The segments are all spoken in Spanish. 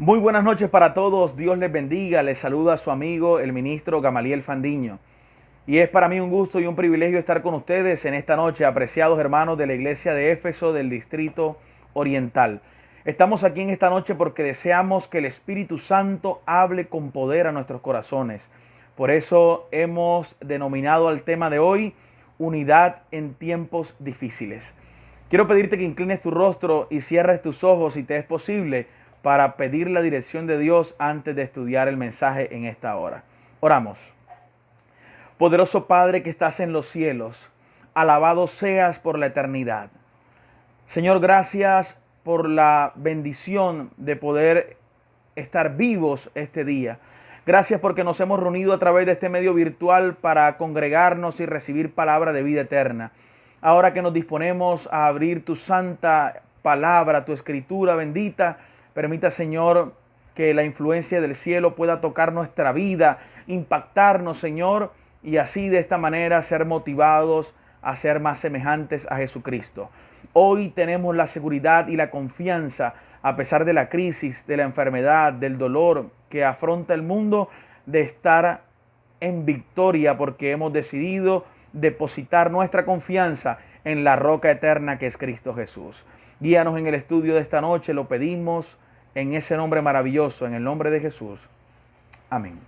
Muy buenas noches para todos, Dios les bendiga, les saluda a su amigo el ministro Gamaliel Fandiño. Y es para mí un gusto y un privilegio estar con ustedes en esta noche, apreciados hermanos de la iglesia de Éfeso del Distrito Oriental. Estamos aquí en esta noche porque deseamos que el Espíritu Santo hable con poder a nuestros corazones. Por eso hemos denominado al tema de hoy, unidad en tiempos difíciles. Quiero pedirte que inclines tu rostro y cierres tus ojos si te es posible para pedir la dirección de Dios antes de estudiar el mensaje en esta hora. Oramos. Poderoso Padre que estás en los cielos, alabado seas por la eternidad. Señor, gracias por la bendición de poder estar vivos este día. Gracias porque nos hemos reunido a través de este medio virtual para congregarnos y recibir palabra de vida eterna. Ahora que nos disponemos a abrir tu santa palabra, tu escritura bendita, permita, Señor, que la influencia del cielo pueda tocar nuestra vida, impactarnos, Señor, y así de esta manera ser motivados a ser más semejantes a Jesucristo. Hoy tenemos la seguridad y la confianza, a pesar de la crisis, de la enfermedad, del dolor que afronta el mundo, de estar en victoria porque hemos decidido depositar nuestra confianza en la roca eterna que es Cristo Jesús. Guíanos en el estudio de esta noche, lo pedimos en ese nombre maravilloso, en el nombre de Jesús. Amén.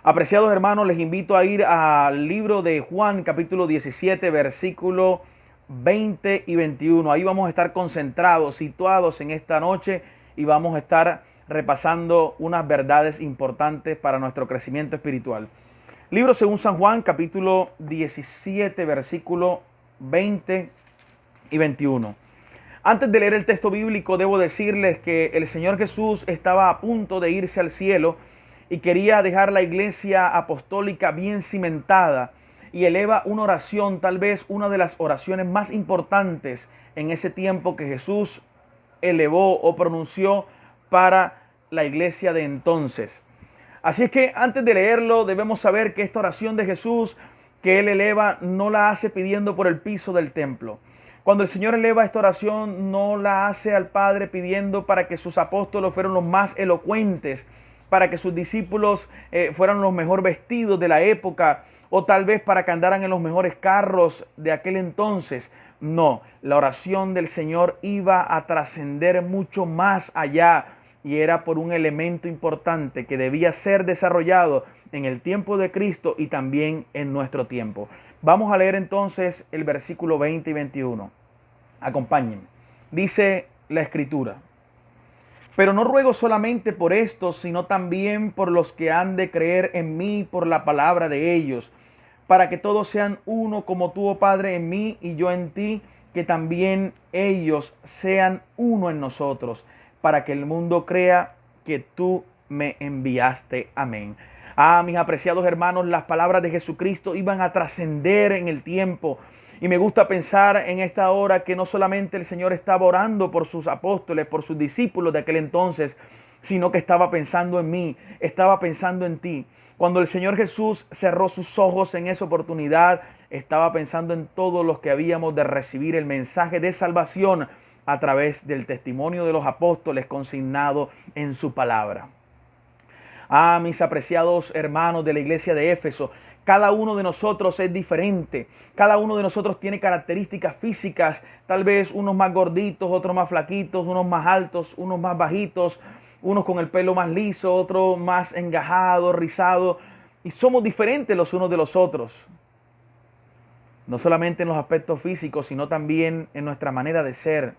Apreciados hermanos, les invito a ir al libro de Juan, capítulo 17, versículo 20 y 21. Ahí vamos a estar concentrados, situados en esta noche y vamos a estar repasando unas verdades importantes para nuestro crecimiento espiritual. Libro según San Juan, capítulo 17, versículo 20 y 21. Antes de leer el texto bíblico, debo decirles que el Señor Jesús estaba a punto de irse al cielo y quería dejar la iglesia apostólica bien cimentada, y eleva una oración, tal vez una de las oraciones más importantes en ese tiempo que Jesús elevó o pronunció para la iglesia de entonces. Así es que antes de leerlo debemos saber que esta oración de Jesús que Él eleva no la hace pidiendo por el piso del templo. Cuando el Señor eleva esta oración no la hace al Padre pidiendo para que sus apóstoles fueran los más elocuentes, para que sus discípulos fueran los mejor vestidos de la época, o tal vez para que andaran en los mejores carros de aquel entonces. No, la oración del Señor iba a trascender mucho más allá, y era por un elemento importante que debía ser desarrollado en el tiempo de Cristo y también en nuestro tiempo. Vamos a leer entonces el versículo 20 y 21. Acompáñenme. Dice la Escritura: pero no ruego solamente por estos, sino también por los que han de creer en mí por la palabra de ellos, para que todos sean uno como tú, oh Padre, en mí y yo en ti, que también ellos sean uno en nosotros, para que el mundo crea que tú me enviaste. Amén. Mis apreciados hermanos, las palabras de Jesucristo iban a trascender en el tiempo. Y me gusta pensar en esta hora que no solamente el Señor estaba orando por sus apóstoles, por sus discípulos de aquel entonces, sino que estaba pensando en mí, estaba pensando en ti. Cuando el Señor Jesús cerró sus ojos en esa oportunidad, estaba pensando en todos los que habíamos de recibir el mensaje de salvación a través del testimonio de los apóstoles consignado en su palabra. Mis apreciados hermanos de la iglesia de Éfeso, cada uno de nosotros es diferente. Cada uno de nosotros tiene características físicas, tal vez unos más gorditos, otros más flaquitos, unos más altos, unos más bajitos, unos con el pelo más liso, otros más engajado, rizado. Y somos diferentes los unos de los otros. No solamente en los aspectos físicos, sino también en nuestra manera de ser,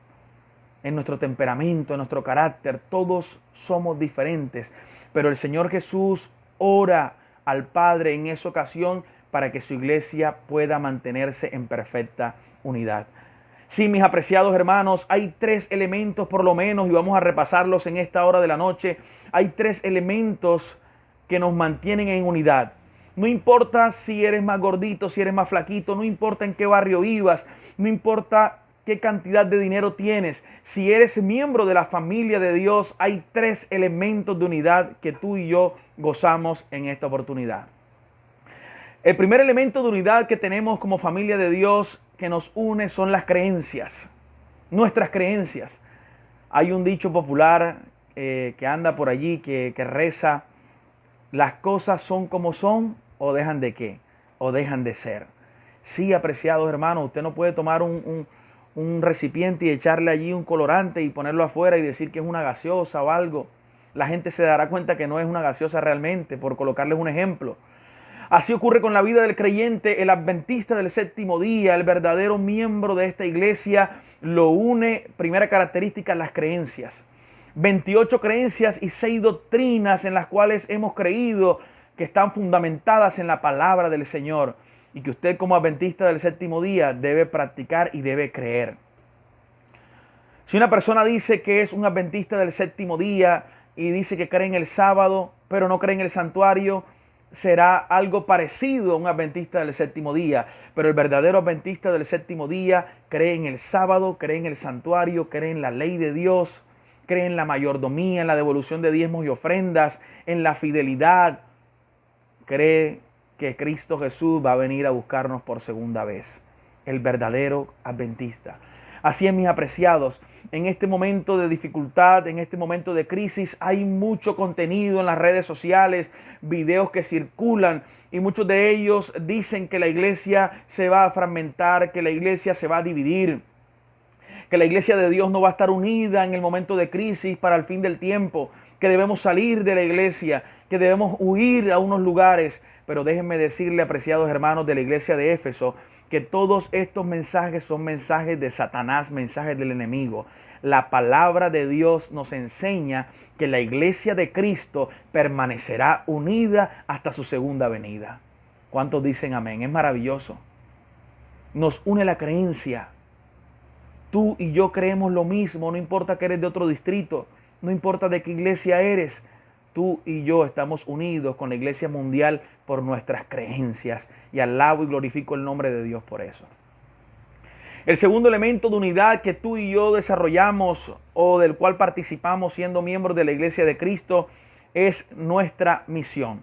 en nuestro temperamento, en nuestro carácter. Todos somos diferentes. Pero el Señor Jesús ora al Padre en esa ocasión para que su iglesia pueda mantenerse en perfecta unidad. Sí, mis apreciados hermanos, hay tres elementos por lo menos, y vamos a repasarlos en esta hora de la noche. Hay tres elementos que nos mantienen en unidad. No importa si eres más gordito, si eres más flaquito, no importa en qué barrio vivas, no importa qué cantidad de dinero tienes. Si eres miembro de la familia de Dios, hay tres elementos de unidad que tú y yo gozamos en esta oportunidad. El primer elemento de unidad que tenemos como familia de Dios que nos une son las creencias, nuestras creencias. Hay un dicho popular que anda por allí, que reza, ¿las cosas son como son o dejan de qué? O dejan de ser. Sí, apreciados hermanos, usted no puede tomar un recipiente y echarle allí un colorante y ponerlo afuera y decir que es una gaseosa o algo. La gente se dará cuenta que no es una gaseosa realmente, por colocarles un ejemplo. Así ocurre con la vida del creyente, el adventista del séptimo día, el verdadero miembro de esta iglesia, lo une, primera característica, las creencias. 28 creencias y 6 doctrinas en las cuales hemos creído que están fundamentadas en la palabra del Señor y que usted como adventista del séptimo día debe practicar y debe creer. Si una persona dice que es un adventista del séptimo día y dice que cree en el sábado, pero no cree en el santuario, será algo parecido a un adventista del séptimo día. Pero el verdadero adventista del séptimo día cree en el sábado, cree en el santuario, cree en la ley de Dios, cree en la mayordomía, en la devolución de diezmos y ofrendas, en la fidelidad. Cree que Cristo Jesús va a venir a buscarnos por segunda vez. El verdadero adventista. Así es, mis apreciados, en este momento de dificultad, en este momento de crisis, hay mucho contenido en las redes sociales, videos que circulan y muchos de ellos dicen que la iglesia se va a fragmentar, que la iglesia se va a dividir, que la iglesia de Dios no va a estar unida en el momento de crisis para el fin del tiempo, que debemos salir de la iglesia, que debemos huir a unos lugares. Pero déjenme decirle, apreciados hermanos de la iglesia de Éfeso, que todos estos mensajes son mensajes de Satanás, mensajes del enemigo. La palabra de Dios nos enseña que la iglesia de Cristo permanecerá unida hasta su segunda venida. ¿Cuántos dicen amén? Es maravilloso. Nos une la creencia. Tú y yo creemos lo mismo, no importa que eres de otro distrito, no importa de qué iglesia eres. Tú y yo estamos unidos con la iglesia mundial por nuestras creencias y alabo y glorifico el nombre de Dios por eso. El segundo elemento de unidad que tú y yo desarrollamos o del cual participamos siendo miembros de la iglesia de Cristo es nuestra misión.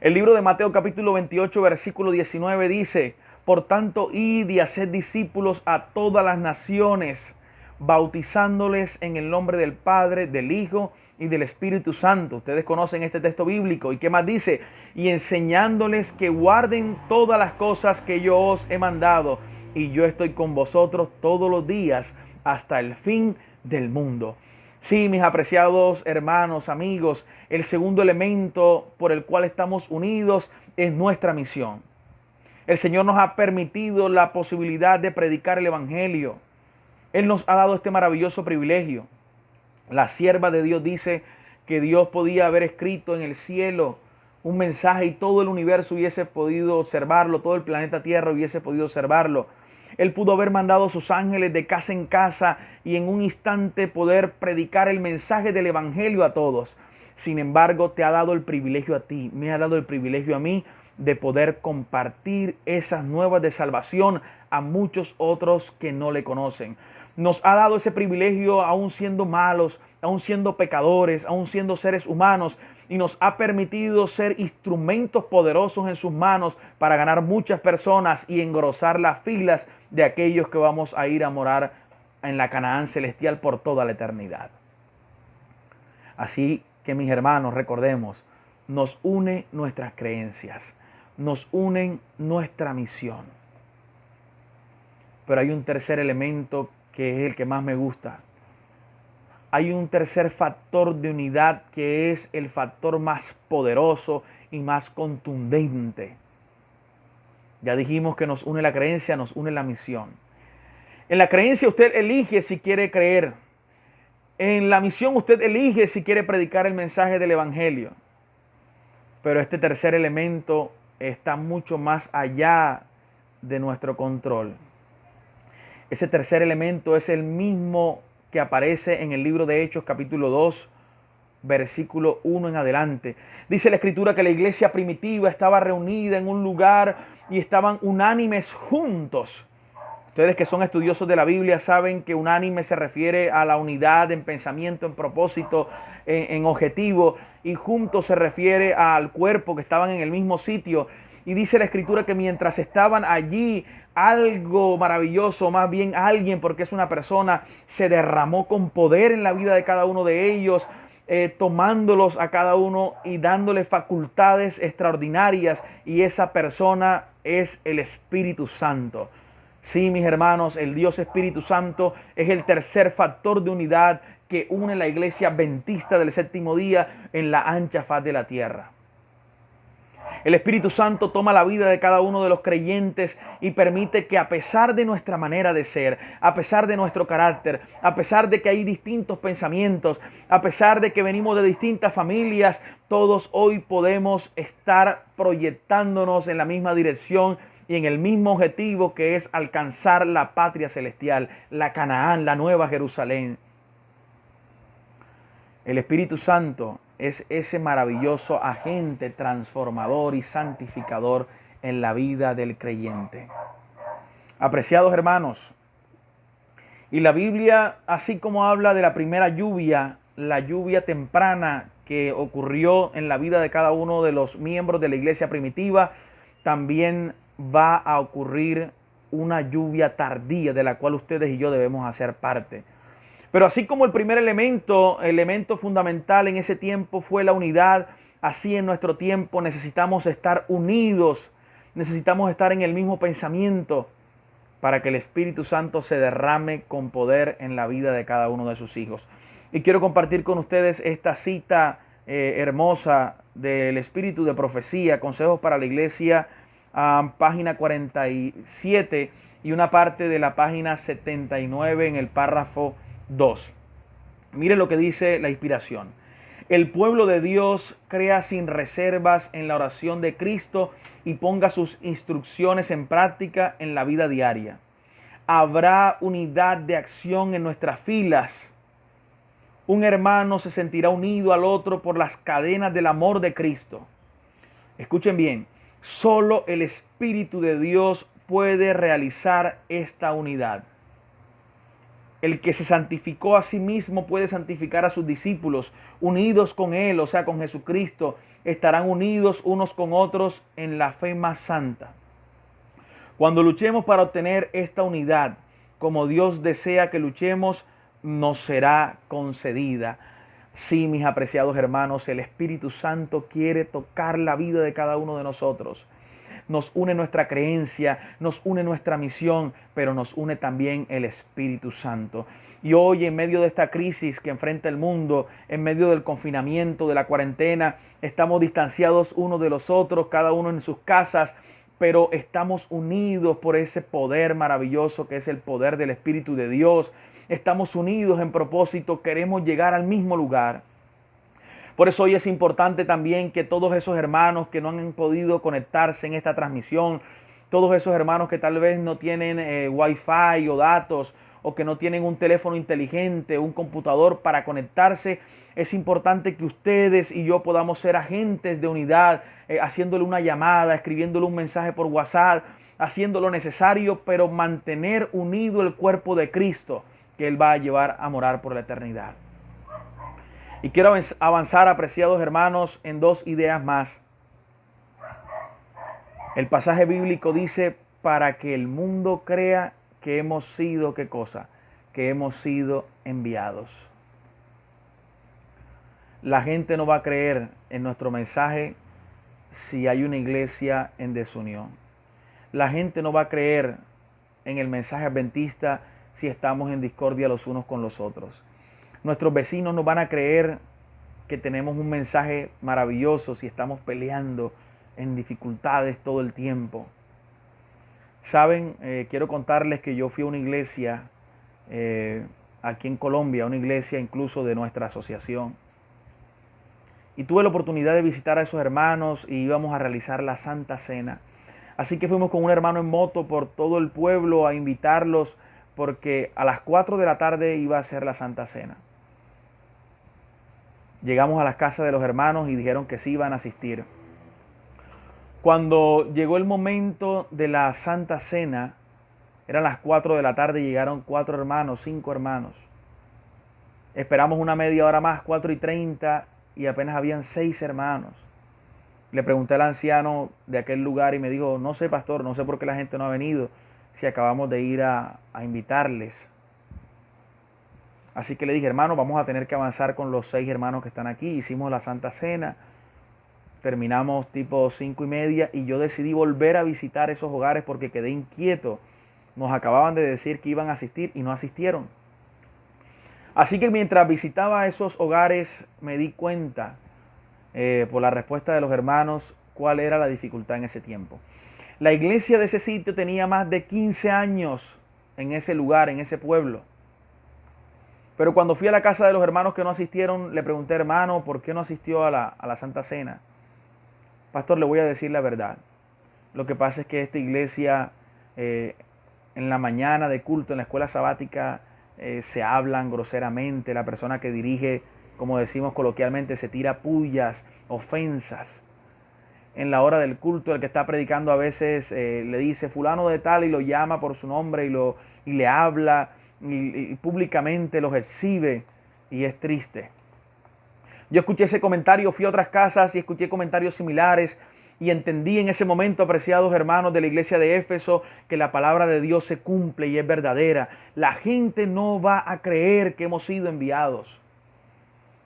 El libro de Mateo capítulo 28 versículo 19 dice: por tanto, id y haced discípulos a todas las naciones, bautizándoles en el nombre del Padre, del Hijo y del Espíritu Santo. Ustedes conocen este texto bíblico. ¿Y qué más dice? Y enseñándoles que guarden todas las cosas que yo os he mandado. Y yo estoy con vosotros todos los días hasta el fin del mundo. Sí, mis apreciados hermanos, amigos, el segundo elemento por el cual estamos unidos es nuestra misión. El Señor nos ha permitido la posibilidad de predicar el Evangelio. Él nos ha dado este maravilloso privilegio. La sierva de Dios dice que Dios podía haber escrito en el cielo un mensaje y todo el universo hubiese podido observarlo, todo el planeta Tierra hubiese podido observarlo. Él pudo haber mandado a sus ángeles de casa en casa y en un instante poder predicar el mensaje del Evangelio a todos. Sin embargo, te ha dado el privilegio a ti, me ha dado el privilegio a mí de poder compartir esas nuevas de salvación a muchos otros que no le conocen. Nos ha dado ese privilegio aún siendo malos, aún siendo pecadores, aún siendo seres humanos, y nos ha permitido ser instrumentos poderosos en sus manos para ganar muchas personas y engrosar las filas de aquellos que vamos a ir a morar en la Canaán celestial por toda la eternidad. Así que, mis hermanos, recordemos, nos une nuestras creencias, nos unen nuestra misión. Pero hay un tercer elemento que es el que más me gusta. Hay un tercer factor de unidad que es el factor más poderoso y más contundente. Ya dijimos que nos une la creencia, nos une la misión. En la creencia usted elige si quiere creer. En la misión usted elige si quiere predicar el mensaje del Evangelio. Pero este tercer elemento está mucho más allá de nuestro control. Ese tercer elemento es el mismo que aparece en el libro de Hechos capítulo 2, versículo 1 en adelante. Dice la Escritura que la iglesia primitiva estaba reunida en un lugar y estaban unánimes juntos. Ustedes que son estudiosos de la Biblia saben que unánime se refiere a la unidad en pensamiento, en propósito, en objetivo, y juntos se refiere al cuerpo, que estaban en el mismo sitio. Y dice la Escritura que mientras estaban allí, algo maravilloso, más bien alguien, porque es una persona, se derramó con poder en la vida de cada uno de ellos, tomándolos a cada uno y dándole facultades extraordinarias. Y esa persona es el Espíritu Santo. Sí, mis hermanos, el Dios Espíritu Santo es el tercer factor de unidad que une la iglesia adventista del séptimo día en la ancha faz de la tierra. El Espíritu Santo toma la vida de cada uno de los creyentes y permite que, a pesar de nuestra manera de ser, a pesar de nuestro carácter, a pesar de que hay distintos pensamientos, a pesar de que venimos de distintas familias, todos hoy podemos estar proyectándonos en la misma dirección y en el mismo objetivo, que es alcanzar la patria celestial, la Canaán, la Nueva Jerusalén. El Espíritu Santo es ese maravilloso agente transformador y santificador en la vida del creyente. Apreciados hermanos, y la Biblia, así como habla de la primera lluvia, la lluvia temprana que ocurrió en la vida de cada uno de los miembros de la iglesia primitiva, también va a ocurrir una lluvia tardía de la cual ustedes y yo debemos hacer parte. Pero así como el primer elemento fundamental en ese tiempo fue la unidad, así en nuestro tiempo necesitamos estar unidos, necesitamos estar en el mismo pensamiento para que el Espíritu Santo se derrame con poder en la vida de cada uno de sus hijos. Y quiero compartir con ustedes esta cita hermosa del Espíritu de Profecía, Consejos para la Iglesia, página 47 y una parte de la página 79 en el párrafo 2. Mire lo que dice la inspiración. El pueblo de Dios crea sin reservas en la oración de Cristo y ponga sus instrucciones en práctica en la vida diaria. Habrá unidad de acción en nuestras filas. Un hermano se sentirá unido al otro por las cadenas del amor de Cristo. Escuchen bien, solo el Espíritu de Dios puede realizar esta unidad. El que se santificó a sí mismo puede santificar a sus discípulos. Unidos con Él, o sea, con Jesucristo, estarán unidos unos con otros en la fe más santa. Cuando luchemos para obtener esta unidad, como Dios desea que luchemos, nos será concedida. Sí, mis apreciados hermanos, el Espíritu Santo quiere tocar la vida de cada uno de nosotros. Nos une nuestra creencia, nos une nuestra misión, pero nos une también el Espíritu Santo. Y hoy, en medio de esta crisis que enfrenta el mundo, en medio del confinamiento, de la cuarentena, estamos distanciados unos de los otros, cada uno en sus casas, pero estamos unidos por ese poder maravilloso que es el poder del Espíritu de Dios. Estamos unidos en propósito, queremos llegar al mismo lugar. Por eso hoy es importante también que todos esos hermanos que no han podido conectarse en esta transmisión, todos esos hermanos que tal vez no tienen Wi-Fi o datos, o que no tienen un teléfono inteligente, un computador para conectarse, es importante que ustedes y yo podamos ser agentes de unidad, haciéndole una llamada, escribiéndole un mensaje por WhatsApp, haciendo lo necesario, pero mantener unido el cuerpo de Cristo, que Él va a llevar a morar por la eternidad. Y quiero avanzar, apreciados hermanos, en dos ideas más. El pasaje bíblico dice, para que el mundo crea que hemos sido, ¿qué cosa? Que hemos sido enviados. La gente no va a creer en nuestro mensaje si hay una iglesia en desunión. La gente no va a creer en el mensaje adventista si estamos en discordia los unos con los otros. Nuestros vecinos no van a creer que tenemos un mensaje maravilloso si estamos peleando en dificultades todo el tiempo. Saben, quiero contarles que yo fui a una iglesia aquí en Colombia, una iglesia incluso de nuestra asociación. Y tuve la oportunidad de visitar a esos hermanos y íbamos a realizar la Santa Cena. Así que fuimos con un hermano en moto por todo el pueblo a invitarlos porque a las 4 de la tarde iba a ser la Santa Cena. Llegamos a las casas de los hermanos y dijeron que sí iban a asistir. Cuando llegó el momento de la Santa Cena, eran las 4 de la tarde y llegaron 4 hermanos, 5 hermanos. Esperamos una media hora más, 4:30, y apenas habían 6 hermanos. Le pregunté al anciano de aquel lugar y me dijo, no sé, pastor, no sé por qué la gente no ha venido, si acabamos de ir a invitarles. Así que le dije, hermano, vamos a tener que avanzar con los 6 hermanos que están aquí. Hicimos la Santa Cena, terminamos tipo 5:30 y yo decidí volver a visitar esos hogares porque quedé inquieto. Nos acababan de decir que iban a asistir y no asistieron. Así que mientras visitaba esos hogares me di cuenta, por la respuesta de los hermanos, cuál era la dificultad en ese tiempo. La iglesia de ese sitio tenía más de 15 años en ese lugar, en ese pueblo. Pero cuando fui a la casa de los hermanos que no asistieron, le pregunté, hermano, ¿por qué no asistió a la Santa Cena? Pastor, le voy a decir la verdad. Lo que pasa es que esta iglesia, en la mañana de culto, en la escuela sabática, se hablan groseramente. La persona que dirige, como decimos coloquialmente, se tira pullas, ofensas. En la hora del culto, el que está predicando a veces le dice fulano de tal y lo llama por su nombre y le habla y públicamente los exhibe, y es triste. Yo escuché ese comentario, fui a otras casas y escuché comentarios similares y entendí en ese momento, apreciados hermanos de la iglesia de Éfeso, que la palabra de Dios se cumple y es verdadera. La gente no va a creer que hemos sido enviados.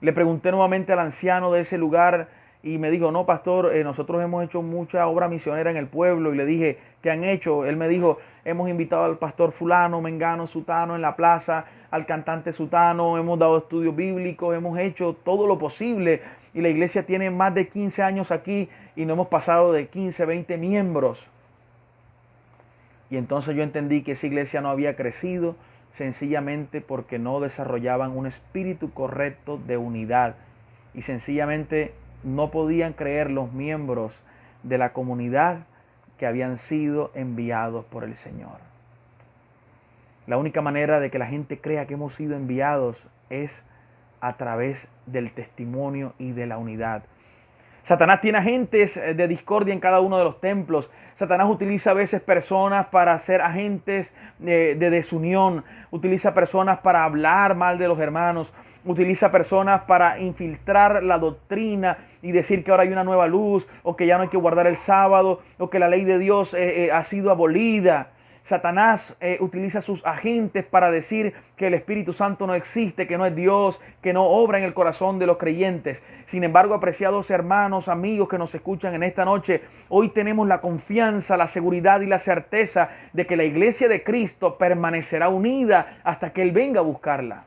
Le pregunté nuevamente al anciano de ese lugar y me dijo, no, pastor, nosotros hemos hecho mucha obra misionera en el pueblo. Y le dije, ¿qué han hecho? Él me dijo, hemos invitado al pastor fulano, mengano, sutano en la plaza, al cantante sutano, hemos dado estudios bíblicos, hemos hecho todo lo posible. Y la iglesia tiene más de 15 años aquí y no hemos pasado de 15, 20 miembros. Y entonces yo entendí que esa iglesia no había crecido sencillamente porque no desarrollaban un espíritu correcto de unidad. Y sencillamente no podían creer los miembros de la comunidad que habían sido enviados por el Señor. La única manera de que la gente crea que hemos sido enviados es a través del testimonio y de la unidad. Satanás tiene agentes de discordia en cada uno de los templos. Satanás utiliza a veces personas para ser agentes de desunión. Utiliza personas para hablar mal de los hermanos. Utiliza personas para infiltrar la doctrina y decir que ahora hay una nueva luz, o que ya no hay que guardar el sábado, o que la ley de Dios ha sido abolida. Satanás utiliza sus agentes para decir que el Espíritu Santo no existe, que no es Dios, que no obra en el corazón de los creyentes. Sin embargo, apreciados hermanos, amigos que nos escuchan en esta noche, hoy tenemos la confianza, la seguridad y la certeza de que la iglesia de Cristo permanecerá unida hasta que Él venga a buscarla.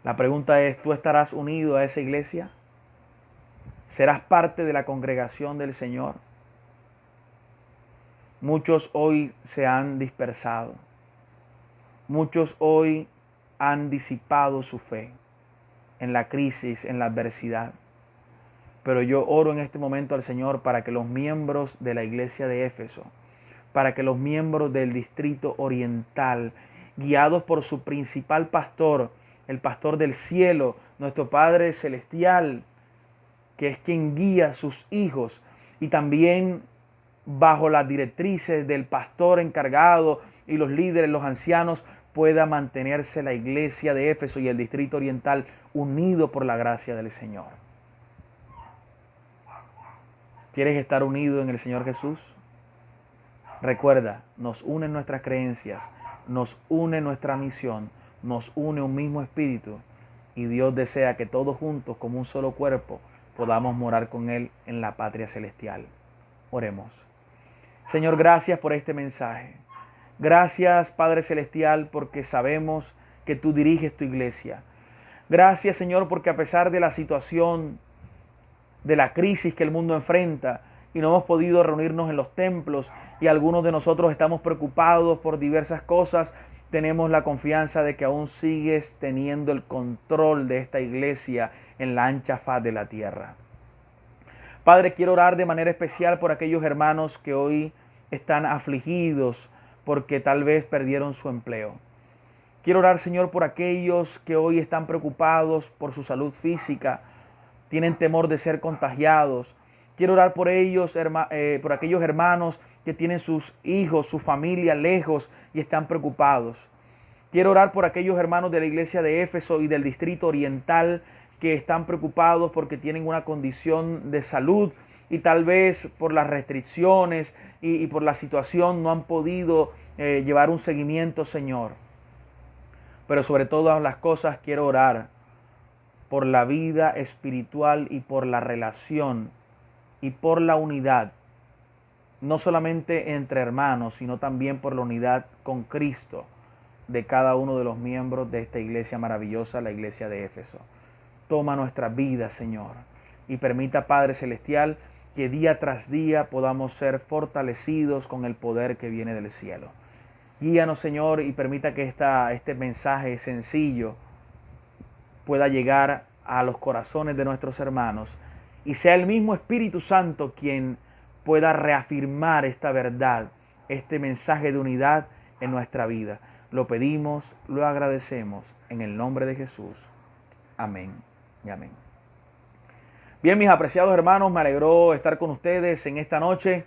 La pregunta es, ¿tú estarás unido a esa iglesia? ¿Serás parte de la congregación del Señor? Muchos hoy se han dispersado. Muchos hoy han disipado su fe en la crisis, en la adversidad. Pero yo oro en este momento al Señor para que los miembros de la iglesia de Éfeso, para que los miembros del distrito oriental, guiados por su principal pastor, el pastor del cielo, nuestro Padre Celestial, que es quien guía a sus hijos, y también bajo las directrices del pastor encargado y los líderes, los ancianos, pueda mantenerse la iglesia de Éfeso y el distrito oriental unido por la gracia del Señor. ¿Quieres estar unido en el Señor Jesús? Recuerda, nos unen nuestras creencias, nos une nuestra misión, nos une un mismo espíritu, y Dios desea que todos juntos, como un solo cuerpo, podamos morar con Él en la patria celestial. Oremos. Señor, gracias por este mensaje. Gracias, Padre Celestial, porque sabemos que tú diriges tu iglesia. Gracias, Señor, porque a pesar de la situación, de la crisis que el mundo enfrenta, y no hemos podido reunirnos en los templos, y algunos de nosotros estamos preocupados por diversas cosas, tenemos la confianza de que aún sigues teniendo el control de esta iglesia en la ancha faz de la tierra. Padre, quiero orar de manera especial por aquellos hermanos que hoy están afligidos porque tal vez perdieron su empleo. Quiero orar, Señor, por aquellos que hoy están preocupados por su salud física, tienen temor de ser contagiados. Quiero orar por ellos, por aquellos hermanos que tienen sus hijos, su familia lejos y están preocupados. Quiero orar por aquellos hermanos de la iglesia de Éfeso y del distrito oriental que están preocupados porque tienen una condición de salud y tal vez por las restricciones y por la situación no han podido llevar un seguimiento, Señor. Pero sobre todas las cosas quiero orar por la vida espiritual y por la relación y por la unidad, no solamente entre hermanos, sino también por la unidad con Cristo de cada uno de los miembros de esta iglesia maravillosa, la iglesia de Éfeso. Toma nuestra vida, Señor, y permita, Padre Celestial, que día tras día podamos ser fortalecidos con el poder que viene del cielo. Guíanos, Señor, y permita que este mensaje sencillo pueda llegar a los corazones de nuestros hermanos y sea el mismo Espíritu Santo quien pueda reafirmar esta verdad, este mensaje de unidad en nuestra vida. Lo pedimos, lo agradecemos en el nombre de Jesús. Amén y amén. Bien, mis apreciados hermanos, me alegró estar con ustedes en esta noche.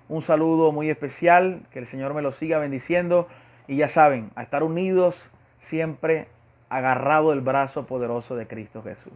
Un saludo muy especial, que el Señor me los siga bendiciendo. Y ya saben, a estar unidos siempre agarrado del brazo poderoso de Cristo Jesús.